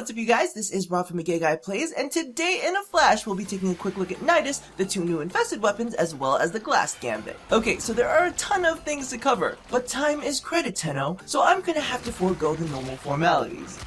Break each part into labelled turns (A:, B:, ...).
A: what's up you guys, this is Rob from A Gay Guy Plays, and today in a flash we'll be taking a quick look at Nidus, the two new infested weapons, as well as the Glast Gambit. Okay, so there are a ton of things to cover, but time is credit, Tenno, so I'm gonna have to forego the normal formalities.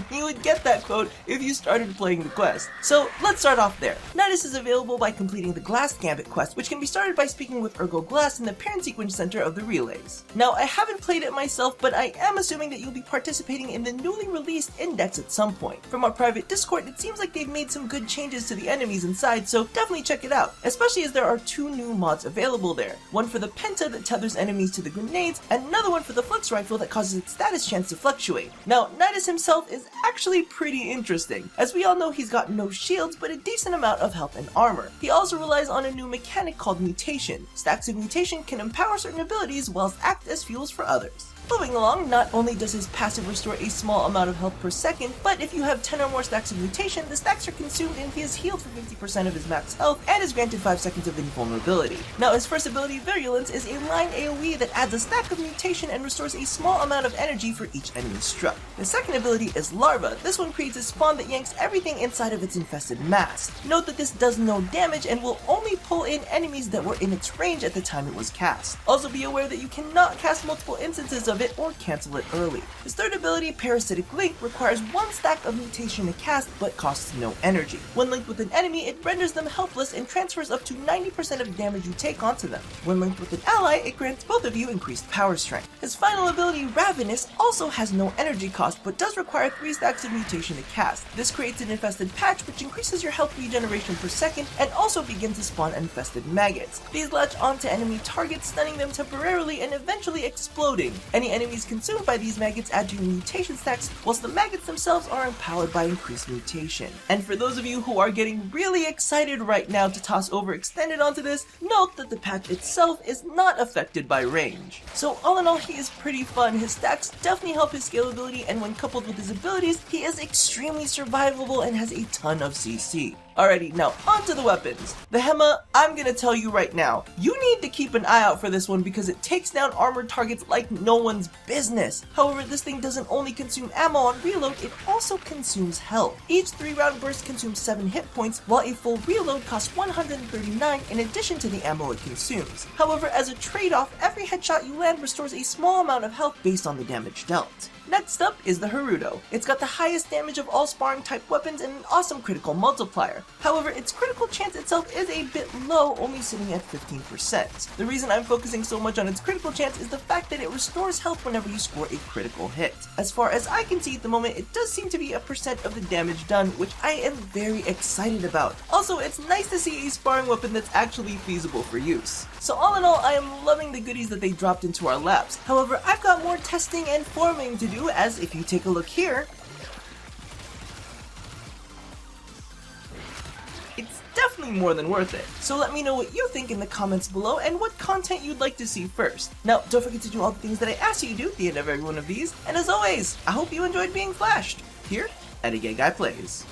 A: You would get that quote if you started playing the quest. So let's start off there. Nidus is available by completing the Glast Gambit quest, which can be started by speaking with Glast in the parent sequence center of the relays. Now, I haven't played it myself, but I am assuming that you'll be participating in the newly released index at some point. From our private Discord, it seems like they've made some good changes to the enemies inside, so definitely check it out, especially as there are two new mods available there. One for the Penta that tethers enemies to the grenades, and another one for the Flux Rifle that causes its status chance to fluctuate. Now, Nidus himself is actually pretty interesting. As we all know, he's got no shields, but a decent amount of health and armor. He also relies on a new mechanic called mutation. Stacks of mutation can empower certain abilities whilst act as fuels for others. Moving along, not only does his passive restore a small amount of health per second, but if you have 10 or more stacks of mutation, the stacks are consumed and he is healed for 50% of his max health and is granted 5 seconds of invulnerability. Now his first ability, Virulence, is a line AoE that adds a stack of mutation and restores a small amount of energy for each enemy struck. The second ability is Larva. This one creates a spawn that yanks everything inside of its infested mass. Note that this does no damage and will only pull in enemies that were in its range at the time it was cast. Also be aware that you cannot cast multiple instances of it or cancel it early. His third ability, Parasitic Link, requires 1 stack of mutation to cast but costs no energy. When linked with an enemy, it renders them helpless and transfers up to 90% of damage you take onto them. When linked with an ally, it grants both of you increased power strength. His final ability, Ravenous, also has no energy cost but does require 3 stacks of mutation to cast. This creates an infested patch which increases your health regeneration per second and also begins to spawn infested maggots. These latch onto enemy targets, stunning them temporarily and eventually exploding. Any enemies consumed by these maggots add to your mutation stacks, whilst the maggots themselves are empowered by increased mutation. And for those of you who are getting really excited right now to toss overextended onto this, note that the patch itself is not affected by range. So all in all, he is pretty fun. His stacks definitely help his scalability, and when coupled with his abilities, he is extremely survivable and has a ton of CC. Alrighty, now onto the weapons. The Hema, I'm gonna tell you right now, you need to keep an eye out for this one because it takes down armored targets like no one's business. However, this thing doesn't only consume ammo on reload, it also consumes health. Each 3-round burst consumes 7 hit points, while a full reload costs 139 in addition to the ammo it consumes. However, as a trade-off, every headshot you land restores a small amount of health based on the damage dealt. Next up is the Hirudo. It's got the highest damage of all sparring type weapons and an awesome critical multiplier. However, its critical chance itself is a bit low, only sitting at 15%. The reason I'm focusing so much on its critical chance is the fact that it restores health whenever you score a critical hit. As far as I can see at the moment, it does seem to be a percent of the damage done, which I am very excited about. Also, it's nice to see a sparring weapon that's actually feasible for use. So all in all, I am loving the goodies that they dropped into our laps. However, I've got more testing and forming to do, as if you take a look here, it's definitely more than worth it. So let me know what you think in the comments below and what content you'd like to see first. Now, don't forget to do all the things that I asked you to do at the end of every one of these, and as always, I hope you enjoyed being flashed here at A Gay Guy Plays.